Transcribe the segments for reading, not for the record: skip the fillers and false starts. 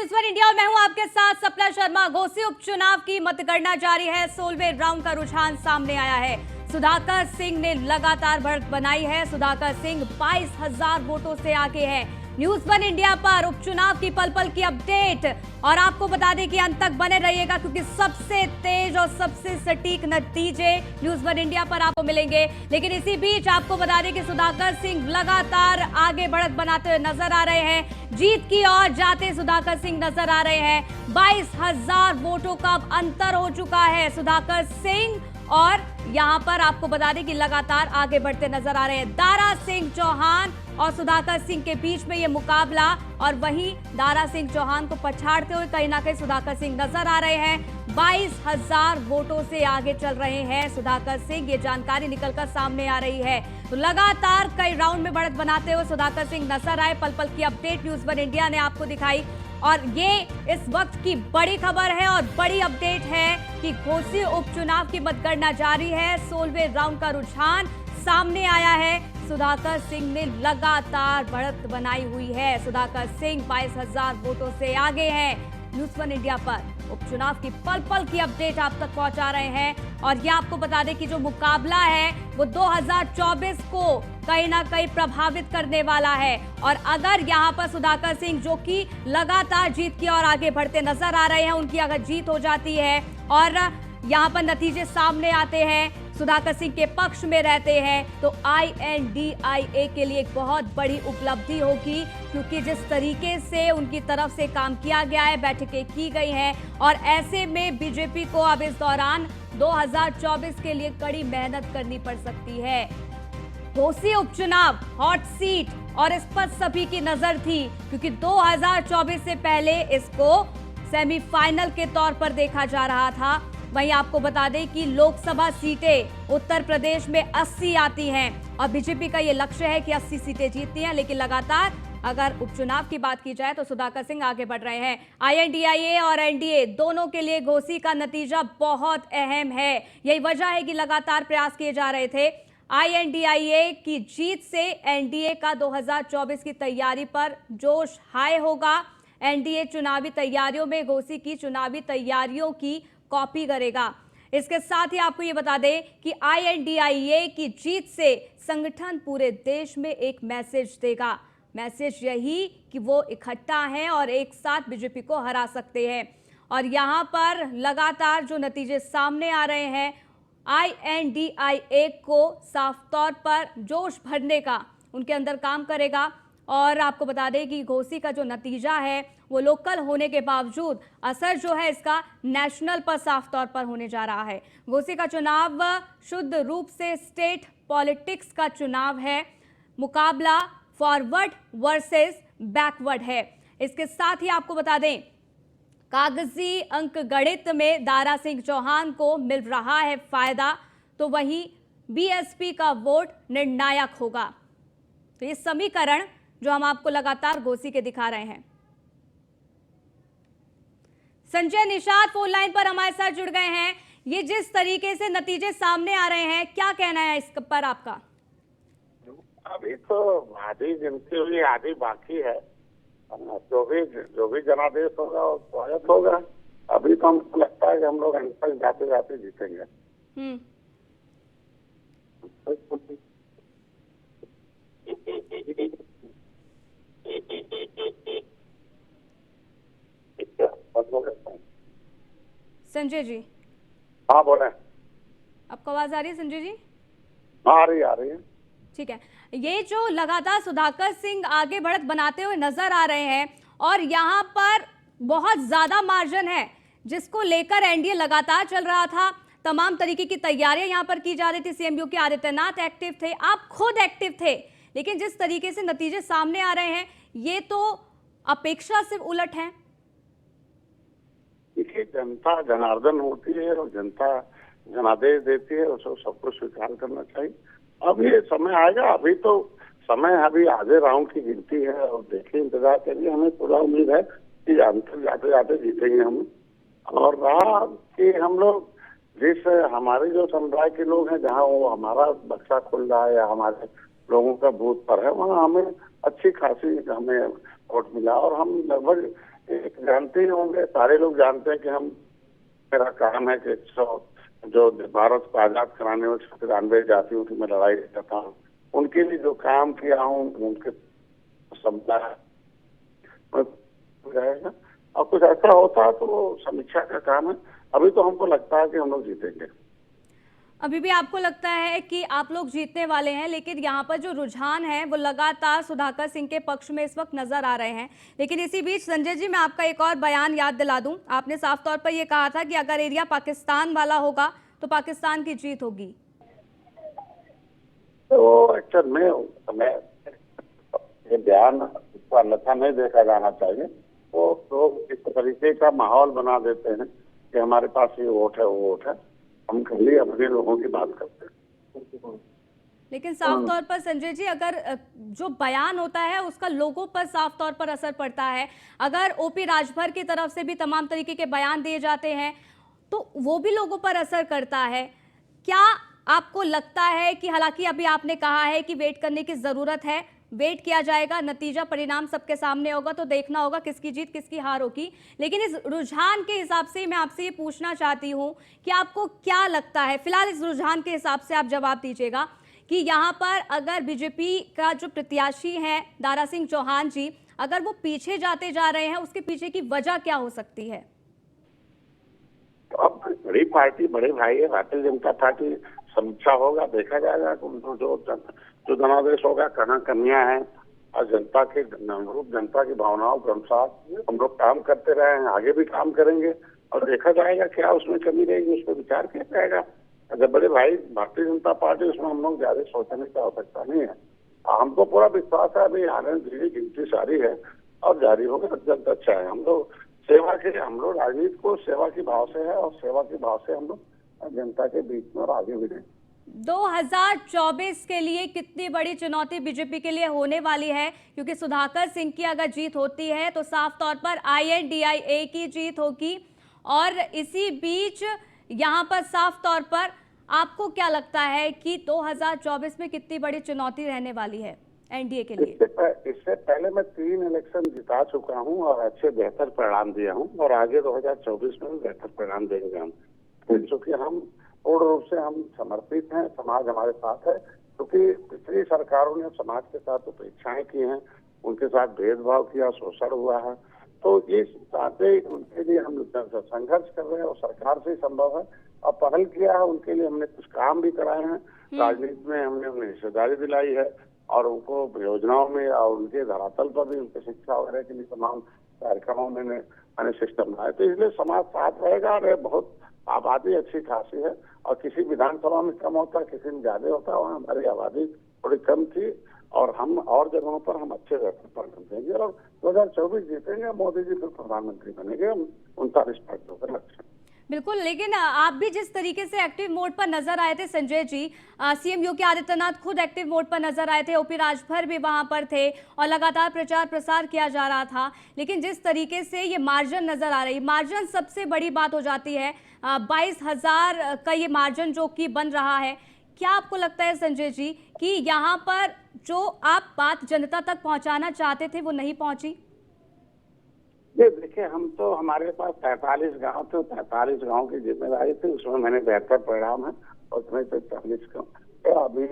News one India और मैं हूं आपके साथ सपना शर्मा। घोसी उपचुनाव की मतगणना जारी है। 16वें राउंड का रुझान सामने आया है। सुधाकर सिंह ने लगातार बढ़त बनाई है। सुधाकर सिंह 22,000 वोटों से आगे है। न्यूज़ वन इंडिया पर उपचुनाव की पल पल की अपडेट और आपको बता दें कि अंत तक बने रहिएगा क्योंकि सबसे तेज और सबसे सटीक नतीजे न्यूज़ वन इंडिया पर आपको मिलेंगे। लेकिन इसी बीच आपको बता दें कि सुधाकर सिंह लगातार आगे बढ़त बनाते हुए नजर आ रहे हैं। जीत की ओर जाते सुधाकर सिंह नजर आ रहे हैं। 22,000 वोटों का अंतर हो चुका है सुधाकर सिंह और यहां पर आपको बता दें कि लगातार आगे बढ़ते नजर आ रहे हैं। दारा सिंह चौहान और सुधाकर सिंह के बीच में यह मुकाबला और वहीं दारा सिंह चौहान को पछाड़ते हुए कहीं ना कहीं सुधाकर सिंह नजर आ रहे हैं। 22,000 वोटों से आगे चल रहे हैं सुधाकर सिंह, ये जानकारी निकलकर सामने आ रही है। तो लगातार कई राउंड में बढ़त बनाते हुए सुधाकर सिंह नजर आए। पल पल की अपडेट न्यूज़ वन इंडिया ने आपको दिखाई और ये इस वक्त की बड़ी खबर है और बड़ी अपडेट है कि घोसी उपचुनाव की मतगणना जारी है। 16वें राउंड का रुझान सामने आया है। सुधाकर सिंह ने लगातार बढ़त बनाई हुई है। सुधाकर सिंह 22,000 वोटों से आगे हैं। न्यूज़ वन इंडिया पर उपचुनाव की पल पल की अपडेट आप तक पहुंचा रहे हैं और ये आपको बता दें कि जो मुकाबला है वो 2024 को कहीं ना कहीं प्रभावित करने वाला है। और अगर यहां पर सुधाकर सिंह जो कि लगातार जीत की ओर आगे बढ़ते नजर आ रहे हैं, उनकी अगर जीत हो जाती है और यहां पर नतीजे सामने आते हैं, सुधाकर सिंह के पक्ष में रहते हैं, तो INDIA के लिए एक बहुत बड़ी उपलब्धि होगी क्योंकि जिस तरीके से उनकी तरफ से काम किया गया है, बैठकें की गई हैं और ऐसे में बीजेपी को अब इस दौरान 2024 के लिए कड़ी मेहनत करनी पड़ सकती है। घोसी उपचुनाव हॉट सीट और इस पर सभी की नजर थी क्योंकि 2024 से पहले इसको सेमीफाइनल के तौर पर देखा जा रहा था। वहीं आपको बता दें कि लोकसभा सीटें उत्तर प्रदेश में 80 आती हैं और बीजेपी का ये लक्ष्य है कि 80 सीटें जीतती हैं। लेकिन लगातार अगर उपचुनाव की बात की जाए तो सुधाकर सिंह आगे बढ़ रहे हैं। INDIA और NDA दोनों के लिए घोसी का नतीजा बहुत अहम है। यही वजह है कि लगातार प्रयास किए जा रहे थे। INDIA की जीत से NDA का 2024 की तैयारी पर जोश हाई होगा। NDA चुनावी तैयारियों में घोसी की चुनावी तैयारियों की कॉपी करेगा। इसके साथ ही आपको ये बता दें कि INDIA की जीत से संगठन पूरे देश में एक मैसेज देगा। मैसेज यही कि वो इकट्ठा हैं और एक साथ बीजेपी को हरा सकते हैं। और यहाँ पर लगातार जो नतीजे सामने आ रहे हैं, INDIA को साफ तौर पर जोश भरने का उनके अंदर काम करेगा। और आपको बता दें कि घोसी का जो नतीजा है वो लोकल होने के बावजूद असर जो है इसका नेशनल पर साफ तौर पर होने जा रहा है। घोसी का चुनाव शुद्ध रूप से स्टेट पॉलिटिक्स का चुनाव है। मुकाबला फॉरवर्ड वर्सेस बैकवर्ड है। इसके साथ ही आपको बता दें कागजी अंक गणित में दारा सिंह चौहान को मिल रहा है फायदा, तो वहीं BSP का वोट निर्णायक होगा। तो ये समीकरण जो हम आपको लगातार घोसी के दिखा रहे हैं। संजय निषाद फोन लाइन पर हमारे साथ जुड़ गए हैं। ये जिस तरीके से नतीजे सामने आ रहे हैं, क्या कहना है इस पर आपका? अभी तो आधी गिनती हुई, आधी बाकी है। जो भी जनादेश होगा वो स्वागत होगा। अभी तो हमको लगता है कि हम लोग अंत तक जाते जाते जीतेंगे। संजय जी, हाँ बोले। आपको आवाज आ रही है संजय जी? आ रही है। ठीक है। ये जो लगातार सुधाकर सिंह आगे बढ़त बनाते हुए नजर आ रहे हैं और यहाँ पर बहुत ज्यादा मार्जिन है जिसको लेकर NDA लगातार चल रहा था। तमाम तरीके की तैयारियां यहाँ पर की जा रही थी। CM योगी आदित्यनाथ एक्टिव थे, आप खुद एक्टिव थे, लेकिन जिस तरीके से नतीजे सामने आ रहे हैं ये तो अपेक्षा से उलट है। देखिए, जनता जनार्दन होती है और जनता जनादेश देती है, उसको सबको स्वीकार करना चाहिए। अब ये समय आएगा, अभी तो समय अभी आधे राउंड की गिनती है और देखिए, इंतजार करिए। हमें पूरा उम्मीद है कि अंतर जाते जाते जीतेंगे हम। और रहा कि हम लोग जिस हमारे जो समुदाय के लोग हैं, जहाँ वो हमारा बक्सा खुल रहा है या हमारे लोगों का बूथ पर है, वहाँ हमें अच्छी खासी हमें वोट मिला और हम लगभग एक जानते ही होंगे, सारे लोग जानते हैं कि मेरा काम है कि जो भारत को आजाद कराने में 93 जातियों की मैं लड़ाई करता हूँ, उनके लिए जो काम किया हूँ उनके समुदाय रहेगा। और कुछ ऐसा होता है तो वो समीक्षा का काम है। अभी तो हमको लगता है कि हम लोग जीतेंगे। अभी भी आपको लगता है कि आप लोग जीतने वाले हैं, लेकिन यहाँ पर जो रुझान है वो लगातार सुधाकर सिंह के पक्ष में इस वक्त नजर आ रहे हैं। लेकिन इसी बीच संजय जी, मैं आपका एक और बयान याद दिला दूं। आपने साफ तौर पर यह कहा था कि अगर एरिया पाकिस्तान वाला होगा तो पाकिस्तान की जीत होगी। तो एक्चुअल में ये बयान इसको अन्यथा नहीं देखा जाना चाहिए। तो लोग इस तरीके का माहौल बना देते हैं कि हमारे पास ये वोट है, वो वोट है। हम खाली अपने लोगों की बात करते हैं। लेकिन साफ तौर पर संजय जी, अगर जो बयान होता है उसका लोगों पर साफ तौर पर असर पड़ता है। अगर ओपी राजभर की तरफ से भी तमाम तरीके के बयान दिए जाते हैं तो वो भी लोगों पर असर करता है। क्या आपको लगता है कि, हालांकि अभी आपने कहा है कि वेट करने की जरूरत है, वेट किया जाएगा, नतीजा परिणाम सबके सामने होगा तो देखना होगा किसकी जीत किसकी हार होगी, लेकिन इस रुझान के हिसाब से मैं आपसे ये पूछना चाहती हूँ कि आपको क्या लगता है, फिलहाल इस रुझान के हिसाब से आप जवाब दीजिएगा कि यहाँ पर अगर बीजेपी का जो प्रत्याशी है दारा सिंह चौहान जी, अगर वो पीछे जाते जा रहे हैं, उसके पीछे की वजह क्या हो सकती है? तो अब बड़ी पार्टी, बड़े भाई है भारतीय जनता पार्टी, समीक्षा होगा, देखा जाएगा जो जनादेश होगा, कहाँ कमियां हैं, और जनता के अनुरूप, जनता की भावनाओं के अनुसार हम लोग काम करते रहे हैं, आगे भी काम करेंगे और देखा जाएगा क्या उसमें कमी रहेगी, उस पर विचार किया जाएगा। जब बड़े भाई भारतीय जनता पार्टी, उसमें हम लोग ज्यादा सोचने की आवश्यकता नहीं है। हमको पूरा विश्वास है, अभी आने धीरे गिनती सारी है और जारी होगा, रिजल्ट अच्छा है। हम लोग सेवा के, हम लोग राजनीति को सेवा की भाव से है और सेवा की भाव से हम लोग जनता के बीच में और आगे भी रहें। 2024 के लिए कितनी बड़ी चुनौती बीजेपी के लिए होने वाली है? क्योंकि सुधाकर सिंह की अगर जीत होती है तो साफ तौर पर INDIA की जीत होगी, और इसी बीच यहाँ पर साफ तौर पर आपको क्या लगता है कि 2024 में कितनी बड़ी चुनौती रहने वाली है एनडीए के लिए? इससे पहले मैं 3 इलेक्शन जिता चुका हूं और अच्छे बेहतर परिणाम दिया हूं, और आगे 2024 में भी बेहतर परिणाम देंगे हम, क्योंकि हम पूर्ण रूप से हम समर्पित हैं, समाज हमारे साथ है। क्योंकि पिछली सरकारों ने समाज के साथ उपेक्षाएं की हैं, उनके साथ भेदभाव किया, शोषण हुआ है। तो इस नाते उनके लिए हम संघर्ष कर रहे हैं और सरकार से संभव है और पहल किया है। उनके लिए हमने कुछ काम भी कराए हैं, राजनीति में हमने उन्हें हिस्सेदारी दिलाई है और उनको योजनाओं में और उनके धरातल पर भी उनके शिक्षा वगैरह के लिए तमाम कार्यक्रमों में मैंने सिस्टम बनाया। तो इसलिए समाज साथ रहेगा और बहुत आबादी अच्छी खासी है और किसी विधानसभा में कम होता है, किसी में ज्यादा होता है। वहाँ हमारी आबादी थोड़ी कम थी और हम और जगहों पर हम अच्छे परिणाम देंगे और 2024 जीतेंगे, मोदी जी फिर प्रधानमंत्री बनेंगे। हम 39% होकर लक्ष्य। बिल्कुल, लेकिन आप भी जिस तरीके से एक्टिव मोड पर नजर आए थे संजय जी, सीएम योगी आदित्यनाथ खुद एक्टिव मोड पर नजर आए थे, ओपी राजभर भी वहां पर थे और लगातार प्रचार प्रसार किया जा रहा था। लेकिन जिस तरीके से ये मार्जिन नजर आ रही, मार्जिन सबसे बड़ी बात हो जाती है, 22,000 का ये मार्जिन जो कि बन रहा है, क्या आपको लगता है संजय जी कि यहाँ पर जो आप बात जनता तक पहुंचाना चाहते थे वो नहीं पहुंची? ये देखिए, हम तो हमारे पास 43 गांव थे, 43 गांव की जिम्मेदारी थी, उसमें मैंने बेहतर परिणाम है और उसमें 40 गाँव, तो अभी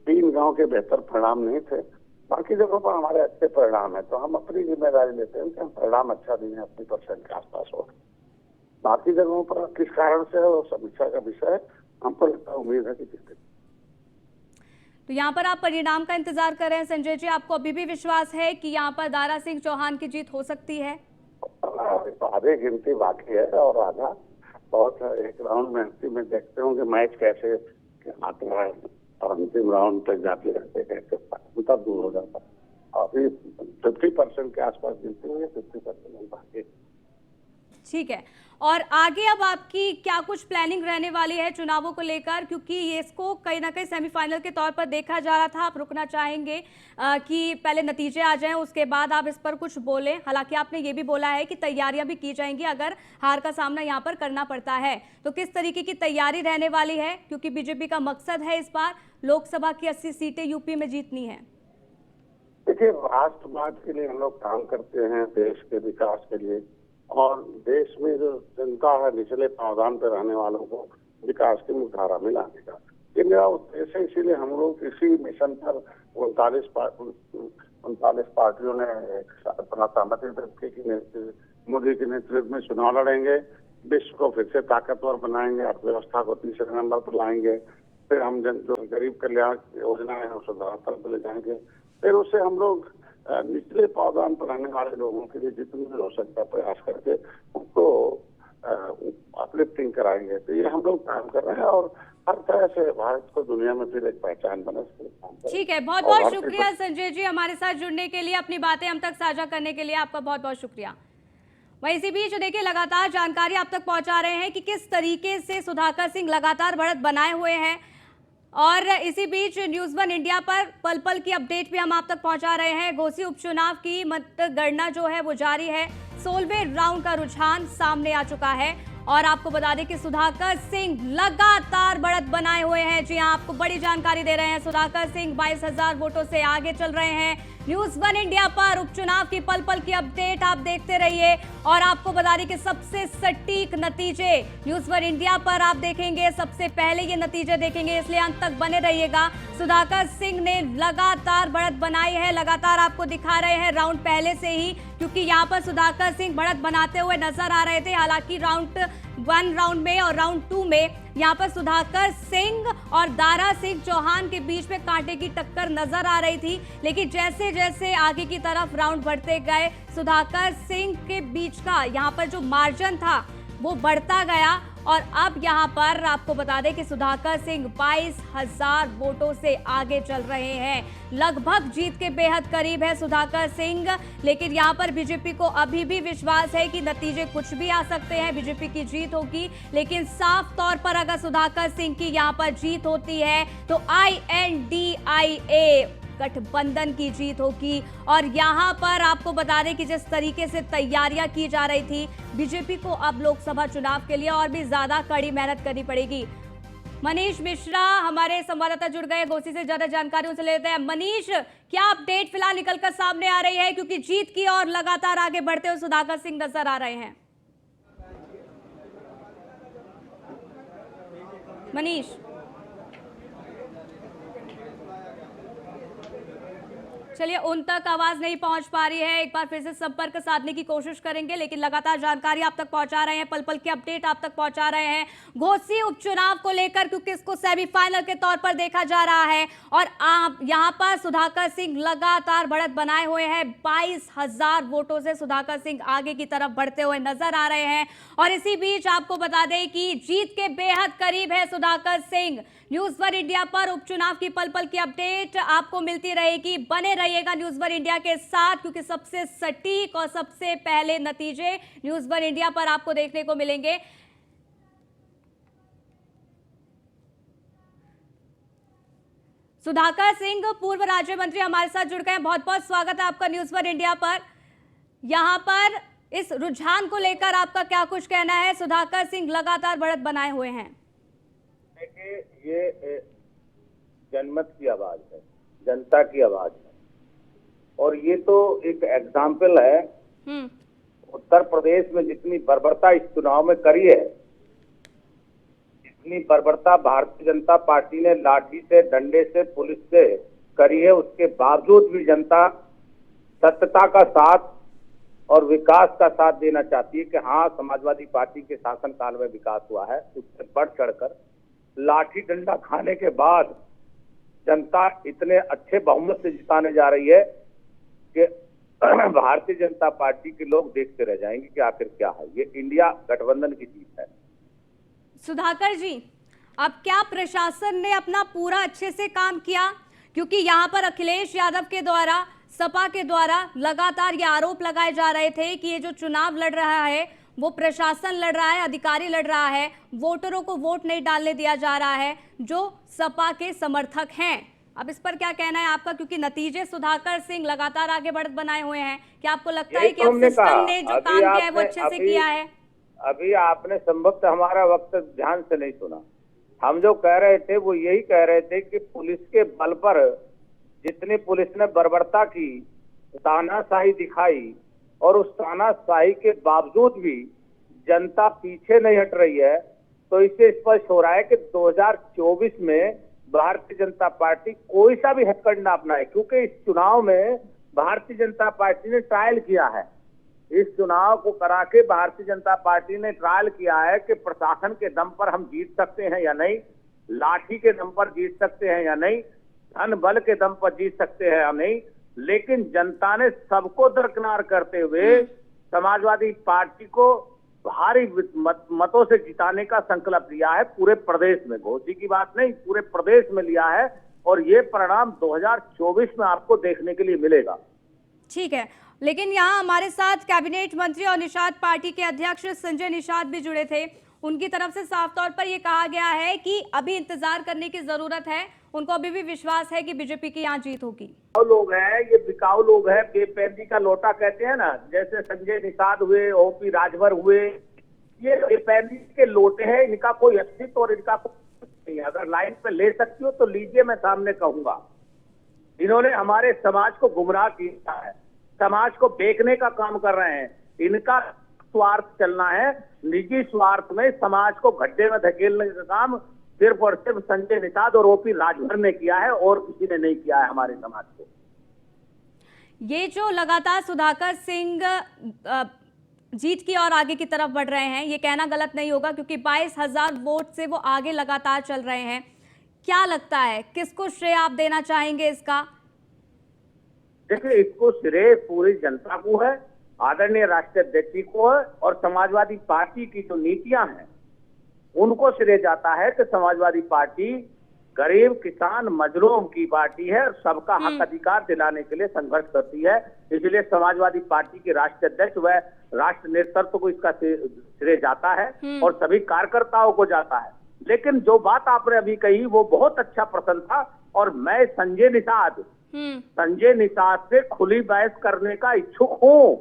3 गांव के बेहतर परिणाम नहीं थे। बाकी जगहों पर हमारे अच्छे परिणाम है, तो हम अपनी जिम्मेदारी लेते हैं कि हम परिणाम अच्छा दें, 80% के आसपास हो। बाकी जगहों पर किस कारण से है वो समीक्षा का विषय है, हमको लगता है, उम्मीद है कि जीते। तो यहाँ पर आप परिणाम का इंतजार कर रहे हैं संजय जी, आपको अभी भी विश्वास है कि यहाँ पर दारा सिंह चौहान की जीत हो सकती है? आधे गिनती बाकी है और आधा बहुत एक राउंड में अंतिम में देखते होंगे मैच कैसे आता है और अंतिम राउंड तक जाते रहते कैसे तब दूर हो जाता है। अभी 50% के आसपास गिनती हुई है, 50% बाकी। ठीक है, और आगे अब आपकी क्या कुछ प्लानिंग रहने वाली है चुनावों को लेकर, क्योंकि ये इसको कहीं ना कहीं सेमीफाइनल के तौर पर देखा जा रहा था, आप रुकना चाहेंगे कि पहले नतीजे आ जाएं उसके बाद आप इस पर कुछ बोलें? हालांकि आपने ये भी बोला है कि तैयारियां भी की जाएंगी अगर हार का सामना यहाँ पर करना पड़ता है, तो किस तरीके की तैयारी रहने वाली है? क्योंकि बीजेपी का मकसद है इस बार लोकसभा की 80 सीटें यूपी में जीतनी है। देखिए, राष्ट्रवाद के लिए हम लोग काम करते हैं, देश के विकास के लिए, और देश में जो जनता है, निचले पावदान पर रहने वालों को विकास की मुख्यधारा में लाने का ये मेरा उद्देश्य है। इसीलिए हम लोग इसी मिशन पर 39 पार्टियों ने अपना सहमति व्यक्त की कि मोदी के नेतृत्व में चुनाव लड़ेंगे, विश्व को फिर से ताकतवर बनाएंगे, अर्थव्यवस्था को तीसरे नंबर पर लाएंगे, फिर हम जो गरीब कल्याण योजना है उसे धरातल पर ले जाएंगे, फिर उससे हम लोग निचले पावदान पर रहने वाले लोगों के लिए जितनी भी हो सकता है प्रयास करके उनको अपलिफ्टिंग कराएंगे। तो ये हम लोग काम कर रहे हैं और हर तरह से भारत को दुनिया में फिर एक पहचान बने। ठीक है, बहुत बहुत शुक्रिया संजय जी हमारे साथ जुड़ने के लिए, अपनी बातें हम तक साझा करने के लिए आपका बहुत बहुत शुक्रिया। वहीं इसी बीच देखिए लगातार जानकारी आप तक पहुंचा रहे हैं कि किस तरीके से सुधाकर सिंह लगातार बढ़त बनाए हुए हैं, और इसी बीच न्यूज़ 1 इंडिया पर पल पल की अपडेट भी हम आप तक पहुंचा रहे हैं। घोसी उपचुनाव की मतगणना जो है वो जारी है, 16वें राउंड का रुझान सामने आ चुका है और आपको बता दें कि सुधाकर सिंह लगातार बढ़त बनाए हुए हैं। जी हां, आपको बड़ी जानकारी दे रहे हैं, सुधाकर सिंह 22,000 वोटों से आगे चल रहे हैं। न्यूज़ 1 इंडिया पर उपचुनाव की पल पल की अपडेट आप देखते रहिए और आपको बता दें कि सबसे सटीक नतीजे न्यूज़ 1 इंडिया पर आप देखेंगे, सबसे पहले ये नतीजे देखेंगे, इसलिए अंत तक बने रहिएगा। सुधाकर सिंह ने लगातार बढ़त बनाई है, लगातार आपको दिखा रहे हैं राउंड पहले से ही, क्योंकि यहाँ पर सुधाकर सिंह बढ़त बनाते हुए नजर आ रहे थे। हालांकि राउंड 1 राउंड में और राउंड 2 में यहाँ पर सुधाकर सिंह और दारा सिंह चौहान के बीच में कांटे की टक्कर नजर आ रही थी, लेकिन जैसे जैसे आगे की तरफ राउंड बढ़ते गए सुधाकर सिंह के बीच का यहाँ पर जो मार्जिन था वो बढ़ता गया और अब यहाँ पर आपको बता दें कि सुधाकर सिंह 22,000 वोटों से आगे चल रहे हैं। लगभग जीत के बेहद करीब है सुधाकर सिंह, लेकिन यहाँ पर बीजेपी को अभी भी विश्वास है कि नतीजे कुछ भी आ सकते हैं, बीजेपी की जीत होगी, लेकिन साफ तौर पर अगर सुधाकर सिंह की यहाँ पर जीत होती है तो INDIA गठबंधन की जीत होगी। और यहाँ पर आपको बता दें कि जिस तरीके से तैयारियां की जा रही थी, बीजेपी को अब लोकसभा चुनाव के लिए और भी ज्यादा कड़ी मेहनत करनी पड़ेगी। मनीष मिश्रा हमारे संवाददाता जुड़ गए घोसी से, ज्यादा जानकारी उनसे लेते हैं। मनीष, क्या अपडेट फिलहाल निकलकर सामने आ रही है, क्योंकि जीत की और लगातार आगे बढ़ते हुए सुधाकर सिंह नजर आ रहे हैं? मनीष, चलिए उन तक आवाज नहीं पहुंच पा रही है, एक बार फिर से संपर्क साधने की कोशिश करेंगे, लेकिन लगातार जानकारी आप तक पहुंचा रहे हैं, पल पल की अपडेट आप तक पहुंचा रहे हैं घोसी उपचुनाव को लेकर, क्योंकि इसको सेमीफाइनल के तौर पर देखा जा रहा है और यहां पर सुधाकर सिंह लगातार बढ़त बनाए हुए हैं। 22,000 वोटों से सुधाकर सिंह आगे की तरफ बढ़ते हुए नजर आ रहे हैं और इसी बीच आपको बता दें कि जीत के बेहद करीब है सुधाकर सिंह। न्यूज़ 1 इंडिया पर उपचुनाव की पल पल की अपडेट आपको मिलती रहेगी, बने रहिएगा न्यूज़ 1 इंडिया के साथ, क्योंकि सबसे सटीक और सबसे पहले नतीजे न्यूज़ 1 इंडिया पर आपको देखने को मिलेंगे। सुधाकर सिंह पूर्व राज्य मंत्री हमारे साथ जुड़ गए हैं, बहुत बहुत स्वागत है आपका न्यूज़ 1 इंडिया पर। यहां पर इस रुझान को लेकर आपका क्या कुछ कहना है? सुधाकर सिंह लगातार बढ़त बनाए हुए हैं। देखिए, ये जनमत की आवाज है, जनता की आवाज है, और ये तो एक एग्जाम्पल है। उत्तर प्रदेश में जितनी बर्बरता इस चुनाव में करी है, जितनी बर्बरता भारतीय जनता पार्टी ने लाठी से, डंडे से, पुलिस से करी है, उसके बावजूद भी जनता सत्यता का साथ और विकास का साथ देना चाहती है कि हाँ, समाजवादी पार्टी के शासनकाल में विकास हुआ है। उससे बढ़ चढ़कर लाठी डंडा खाने के बाद जनता इतने अच्छे बहुमत से जिताने जा रही है कि भारतीय जनता पार्टी के लोग देखते रह जाएंगे कि आखिर क्या है। ये इंडिया गठबंधन की जीत है। सुधाकर जी, अब क्या प्रशासन ने अपना पूरा अच्छे से काम किया? क्योंकि यहाँ पर अखिलेश यादव के द्वारा, सपा के द्वारा लगातार ये आरोप लगाए जा रहे थे कि ये जो चुनाव लड़ रहा है वो प्रशासन लड़ रहा है, अधिकारी लड़ रहा है, वोटरों को वोट नहीं डालने दिया जा रहा है जो सपा के समर्थक हैं। अब इस पर क्या कहना है आपका? क्योंकि नतीजे सुधाकर सिंह लगातार आगे बढ़त बनाए हुए हैं, क्या आपको लगता है कि अब सिस्टम ने जो काम किया है वो अच्छे से किया है? अभी आपने संभवतः हमारा वक्त ध्यान से नहीं सुना। हम जो कह रहे थे वो यही कह रहे थे कि पुलिस के बल पर जितनी पुलिस ने बर्बरता की, तानाशाही दिखाई, और उस तानाशाही के बावजूद भी जनता पीछे नहीं हट रही है, तो इससे स्पष्ट हो रहा है कि 2024 में भारतीय जनता पार्टी कोई सा भी हथकंडा ना अपनाए, क्योंकि इस चुनाव में भारतीय जनता पार्टी ने ट्रायल किया है। इस चुनाव को करा के भारतीय जनता पार्टी ने ट्रायल किया है कि प्रशासन के दम पर हम जीत सकते हैं या नहीं, लाठी के दम पर जीत सकते हैं या नहीं, धन बल के दम पर जीत सकते हैं या नहीं। लेकिन जनता ने सबको दरकिनार करते हुए समाजवादी पार्टी को भारी मतों से जिताने का संकल्प लिया है पूरे प्रदेश में। घोसी की बात नहीं, पूरे प्रदेश में लिया है, और ये परिणाम 2024 में आपको देखने के लिए मिलेगा। ठीक है, लेकिन यहाँ हमारे साथ कैबिनेट मंत्री और निषाद पार्टी के अध्यक्ष संजय निषाद भी जुड़े थे। उनकी तरफ से साफ तौर पर यह कहा गया है कि अभी इंतजार करने की जरूरत है, उनको अभी भी विश्वास है कि बीजेपी की यहाँ जीत होगी। लोग हैं, ये बिकाऊ लोग हैं, बेपैंदी का लोटा कहते हैं ना, जैसे संजय निषाद हुए, ओपी राजभर हुए, ये बेपैंदी के लोटे हैं, इनका कोई अस्तित्व और इनका नहीं है। अगर लाइन पे ले सकती हो तो लीजिए, मैं सामने कहूंगा। इन्होंने हमारे समाज को गुमराह किया है, समाज को बेचने का काम कर रहे हैं। इनका स्वार्थ चलना है, निजी स्वार्थ में समाज को गड्ढे में धकेलने का काम सिर्फ और सिर्फ संजय निषाद और ओपी राजभर ने किया है, और किसी ने नहीं किया है हमारे समाज को। ये जो लगातार सुधाकर सिंह जीत की और आगे की तरफ बढ़ रहे हैं, ये कहना गलत नहीं होगा क्योंकि 22,000 वोट से वो आगे लगातार चल रहे हैं। क्या लगता है, किसको श्रेय आप देना चाहेंगे इसका? देखिए, इसको श्रेय पूरी जनता को है, आदरणीय राष्ट्रीय अध्यक्ष जी को है, और समाजवादी पार्टी की जो नीतियां हैं उनको श्रेय जाता है कि समाजवादी पार्टी गरीब, किसान, मजलूम की पार्टी है और सबका हक अधिकार दिलाने के लिए संघर्ष करती है। इसलिए समाजवादी पार्टी के राष्ट्रीय अध्यक्ष व राष्ट्र नेतृत्व को इसका श्रेय जाता है और सभी कार्यकर्ताओं को जाता है। लेकिन जो बात आपने अभी कही वो बहुत अच्छा प्रश्न था, और मैं संजय निषाद से खुली बहस करने का इच्छुक हूं,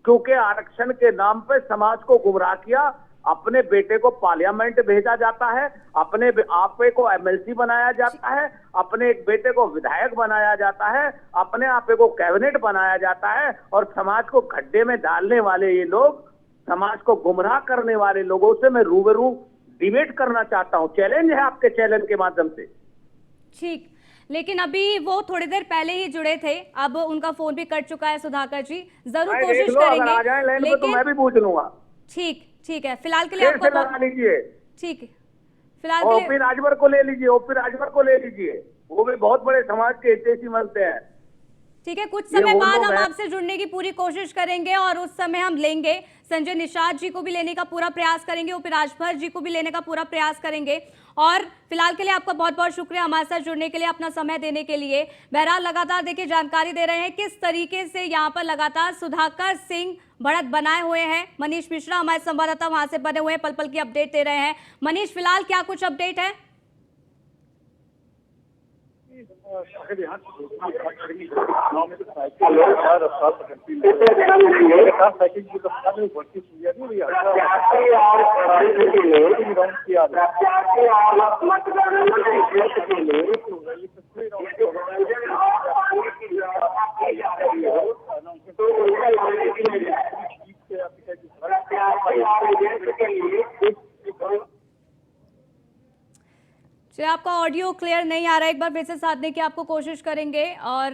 क्योंकि आरक्षण के नाम पर समाज को गुमराह किया। अपने बेटे को पार्लियामेंट भेजा जाता है, अपने आपे को एमएलसी बनाया जाता है, अपने एक बेटे को विधायक बनाया जाता है, अपने आपे को कैबिनेट बनाया जाता है, और समाज को गड्ढे में डालने वाले ये लोग, समाज को गुमराह करने वाले लोगों से मैं रूबरू डिबेट करना चाहता हूं। चैलेंज है आपके चैनल के माध्यम से। ठीक, लेकिन अभी वो थोड़ी देर पहले ही जुड़े थे, अब उनका फोन भी कट चुका है। सुधाकर जी जरूर कोशिश करेंगे, लेकिन तो मैं भी पूछ लूंगा। ठीक है, फिलहाल के लिए आपको लगा लीजिए। ठीक है, फिलहाल ओपी राजभर को ले लीजिए, ओपी राजभर को ले लीजिए, वो भी बहुत बड़े समाज के हितैषी बनते हैं। ठीक है, कुछ समय बाद हम आपसे जुड़ने की पूरी कोशिश करेंगे और उस समय हम लेंगे, संजय निषाद जी को भी लेने का पूरा प्रयास करेंगे, ओपी राजभर जी को भी लेने का पूरा प्रयास करेंगे। और फिलहाल के लिए आपका बहुत बहुत शुक्रिया हमारे साथ जुड़ने के लिए, अपना समय देने के लिए। बहरहाल लगातार देखिए जानकारी दे रहे हैं किस तरीके से यहाँ पर लगातार सुधाकर सिंह बढ़त बनाए हुए हैं। मनीष मिश्रा हमारे संवाददाता वहां से बने हुए हैं, पल पल की अपडेट दे रहे हैं। मनीष, फिलहाल क्या कुछ अपडेट है? आपका ऑडियो क्लियर नहीं आ रहा है, एक बार फिर से साधने की आपको कोशिश करेंगे। और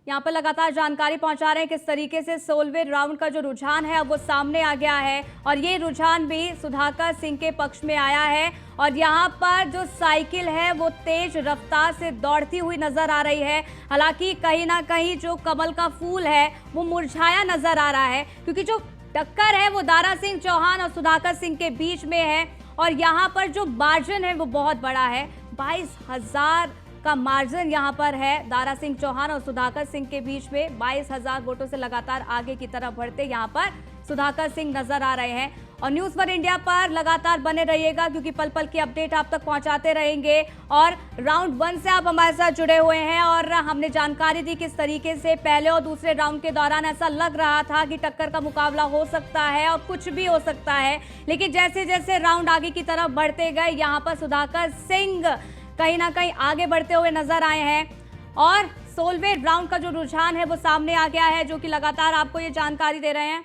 यहाँ पर लगातार जानकारी पहुंचा रहे हैं किस तरीके से 16वें राउंड का जो रुझान है अब वो सामने आ गया है, और ये रुझान भी सुधाकर सिंह के पक्ष में आया है। और यहाँ पर जो साइकिल है वो तेज रफ्तार से दौड़ती हुई नजर आ रही है। हालांकि कहीं ना कहीं जो कमल का फूल है वो मुरझाया नजर आ रहा है, क्योंकि जो टक्कर है वो दारा सिंह चौहान और सुधाकर सिंह के बीच में है। और यहाँ पर जो मार्जिन है वो बहुत बड़ा है, 22,000 का मार्जिन यहाँ पर है दारा सिंह चौहान और सुधाकर सिंह के बीच में। 22,000 वोटों से लगातार आगे की तरफ बढ़ते यहाँ पर सुधाकर सिंह नजर आ रहे हैं। और न्यूज़ फॉर इंडिया पर लगातार बने रहिएगा, क्योंकि पल पल की अपडेट आप तक पहुंचाते रहेंगे। और राउंड 1 से आप हमारे साथ जुड़े हुए हैं और हमने जानकारी दी किस तरीके से पहले और दूसरे राउंड के दौरान ऐसा लग रहा था कि टक्कर का मुकाबला हो सकता है और कुछ भी हो सकता है। लेकिन जैसे जैसे राउंड आगे की तरफ बढ़ते गए, यहाँ पर सुधाकर सिंह कहीं ना कहीं आगे बढ़ते हुए नजर आए हैं। और 16वें राउंड का जो रुझान है वो सामने आ गया है, जो कि लगातार आपको ये जानकारी दे रहे हैं।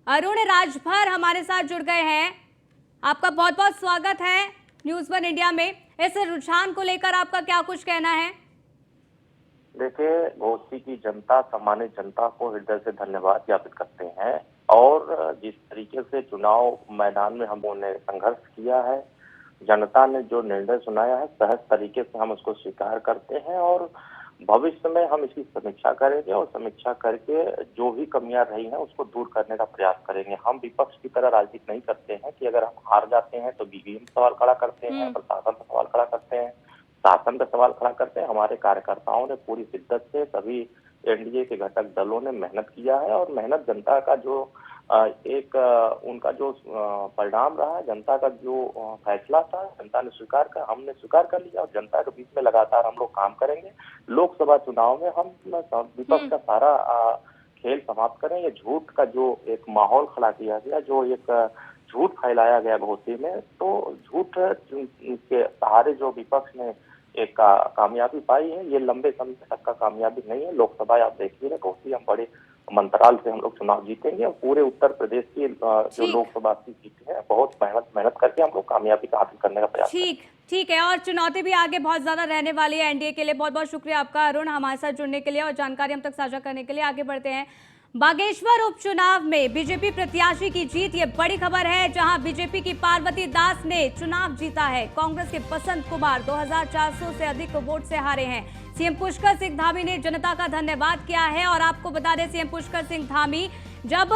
अरुण राजभर हमारे साथ जुड़ गए हैं। आपका बहुत बहुत स्वागत है न्यूज़ वन इंडिया में। इस रुझान को लेकर आपका क्या कुछ कहना है? देखिए, घोसी की जनता, सामान्य जनता को हृदय से धन्यवाद ज्ञापित करते हैं और जिस तरीके से चुनाव मैदान में हमने संघर्ष किया है, जनता ने जो निर्णय सुनाया है, सहज तरीके से हम उसको स्वीकार करते हैं और भविष्य में हम इसकी समीक्षा करेंगे और समीक्षा करके जो भी कमियां रही हैं उसको दूर करने का प्रयास करेंगे। हम विपक्ष की तरह राजनीति नहीं करते हैं कि अगर हम हार जाते हैं तो ईवीएम सवाल खड़ा करते हैं, प्रशासन पर सवाल खड़ा करते हैं, शासन पर सवाल खड़ा करते हैं। हमारे कार्यकर्ताओं ने पूरी शिद्दत से, सभी एनडीए के घटक दलों ने मेहनत किया है और मेहनत जनता का जो उनका जो परिणाम रहा, जनता का जो फैसला था, जनता ने स्वीकार कर, हमने स्वीकार कर लिया और जनता के बीच में लगातार हम लोग काम करेंगे। लोकसभा चुनाव में हम विपक्ष का सारा खेल समाप्त करें। ये झूठ का जो एक माहौल खड़ा किया गया, जो एक झूठ फैलाया गया घोसी में, तो झूठ के सहारे जो विपक्ष ने एक कामयाबी पाई है, ये लंबे समय तक का कामयाबी नहीं है। लोकसभा आप देखिए, घोसी हम बड़े मंत्राल से हम लोग चुनाव जीतेंगे और पूरे उत्तर प्रदेश की जो लोकसभा की सीटें हैं, बहुत मेहनत करके हम लोग कामयाबी हासिल करने का प्रयास ठीक है। और चुनौती भी आगे बहुत ज्यादा रहने वाली है एनडीए के लिए। बहुत बहुत शुक्रिया आपका अरुण, हमारे साथ जुड़ने के लिए और जानकारी हम तक साझा करने के लिए। आगे बढ़ते हैं। बागेश्वर उपचुनाव में बीजेपी प्रत्याशी की जीत, ये बड़ी खबर है, जहां बीजेपी की पार्वती दास ने चुनाव जीता है। कांग्रेस के बसंत कुमार 2400 से अधिक वोट से हारे हैं। सीएम पुष्कर सिंह धामी ने जनता का धन्यवाद किया है और आपको बता दें, सीएम पुष्कर सिंह धामी जब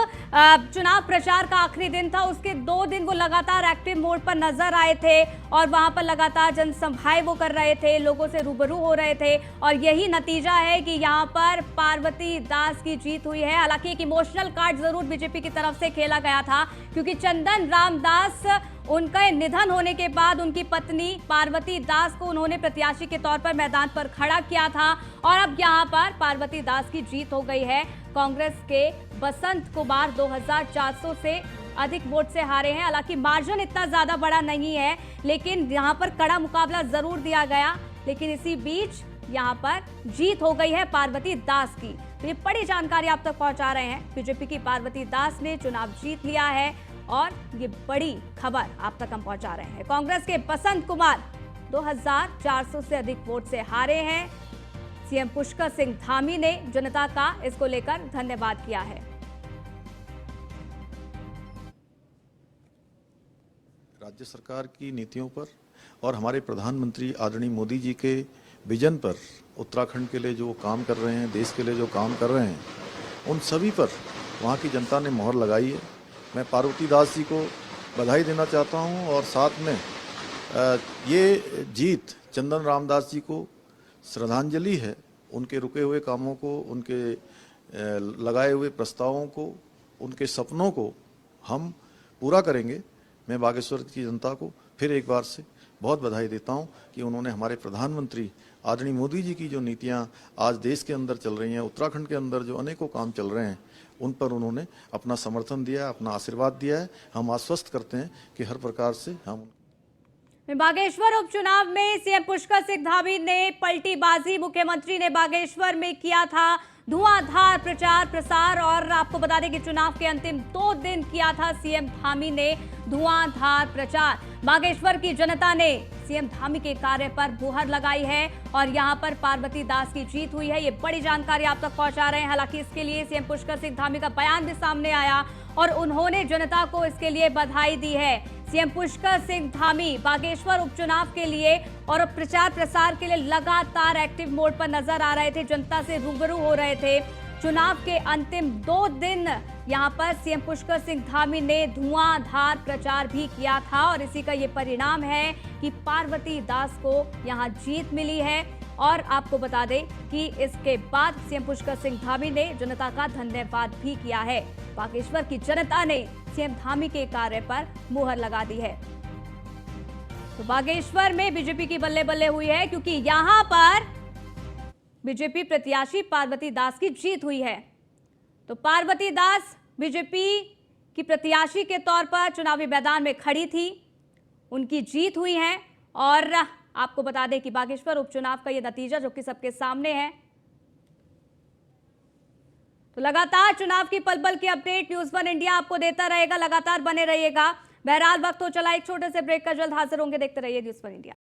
चुनाव प्रचार का आखिरी दिन था, उसके 2 दिन वो लगातार एक्टिव मोड पर नजर आए थे और वहां पर लगातार जनसभाएं वो कर रहे थे, लोगों से रूबरू हो रहे थे और यही नतीजा है कि यहां पर पार्वती दास की जीत हुई है। हालांकि एक इमोशनल कार्ड जरूर बीजेपी की तरफ से खेला गया था, क्योंकि चंदन रामदास, उनका निधन होने के बाद उनकी पत्नी पार्वती दास को उन्होंने प्रत्याशी के तौर पर मैदान पर खड़ा किया था और अब यहां पर पार्वती दास की जीत हो गई है। कांग्रेस के बसंत कुमार 2400 से अधिक वोट से हारे हैं। हालांकि मार्जिन इतना ज्यादा बड़ा नहीं है, लेकिन यहां पर कड़ा मुकाबला जरूर दिया गया, लेकिन इसी बीच यहां पर जीत हो गई है पार्वती दास की। तो ये बड़ी जानकारी आप तक पहुंचा रहे हैं। बीजेपी की पार्वती दास ने चुनाव जीत लिया है और ये बड़ी खबर आप तक हम पहुंचा रहे हैं। कांग्रेस के बसंत कुमार 2400 से अधिक वोट से हारे हैं। सीएम पुष्कर सिंह धामी ने जनता का इसको लेकर धन्यवाद किया है। राज्य सरकार की नीतियों पर और हमारे प्रधानमंत्री आदरणीय मोदी जी के विजन पर, उत्तराखंड के लिए जो काम कर रहे हैं, देश के लिए जो काम कर रहे हैं, उन सभी पर वहाँ की जनता ने मोहर लगाई है। मैं पार्वती दास जी को बधाई देना चाहता हूँ और साथ में ये जीत चंदन रामदास जी को श्रद्धांजलि है। उनके रुके हुए कामों को, उनके लगाए हुए प्रस्तावों को, उनके सपनों को हम पूरा करेंगे। मैं बागेश्वर की जनता को फिर एक बार से बहुत बधाई देता हूं कि उन्होंने हमारे प्रधानमंत्री आदरणीय मोदी जी की जो नीतियां आज देश के अंदर चल रही हैं, उत्तराखंड के अंदर जो अनेकों काम चल रहे हैं, उन पर उन्होंने अपना समर्थन दिया, अपना आशीर्वाद दिया है। हम आश्वस्त करते हैं कि हर प्रकार से हम बागेश्वर उपचुनाव में सीएम पुष्कर सिंह धामी ने पलटीबाजी, मुख्यमंत्री ने बागेश्वर में किया था धुआंधार प्रचार प्रसार और आपको बता दें कि चुनाव के अंतिम 2 दिन किया था सीएम धामी ने धुआंधार प्रचार। बागेश्वर की जनता ने सीएम धामी के कार्य पर मुहर लगाई है और यहां पर पार्वती दास की जीत हुई है। ये बड़ी जानकारी आप तक पहुंचा रहे हैं। हालांकि इसके लिए सीएम पुष्कर सिंह धामी का बयान भी सामने आया और उन्होंने जनता को इसके लिए बधाई दी है। सीएम पुष्कर सिंह धामी बागेश्वर उपचुनाव के लिए और प्रचार प्रसार के लिए लगातार एक्टिव मोड पर नजर आ रहे थे, जनता से रूबरू हो रहे थे। चुनाव के अंतिम 2 दिन यहां पर सीएम पुष्कर सिंह धामी ने धुआंधार प्रचार भी किया था और इसी का ये परिणाम है कि पार्वती दास को यहां जीत मिली है। और आपको बता दें कि इसके बाद सीएम पुष्कर सिंह धामी ने जनता का धन्यवाद भी किया है। बागेश्वर की जनता ने सीएम धामी के कार्य पर मुहर लगा दी है। तो बागेश्वर में बीजेपी की बल्ले बल्ले हुई है, क्योंकि यहां पर बीजेपी प्रत्याशी पार्वती दास की जीत हुई है। तो पार्वती दास बीजेपी की प्रत्याशी के तौर पर चुनावी मैदान में खड़ी थी उनकी जीत हुई है। और आपको बता दें कि बागेश्वर उपचुनाव का ये नतीजा जो कि सबके सामने है। तो लगातार चुनाव की पल पल की अपडेट न्यूज़ 1 इंडिया आपको देता रहेगा, लगातार बने रहिएगा। बहरहाल वक्त हो चला एक छोटे से ब्रेक का, जल्द हाजिर होंगे। देखते रहिए न्यूज़ 1 इंडिया।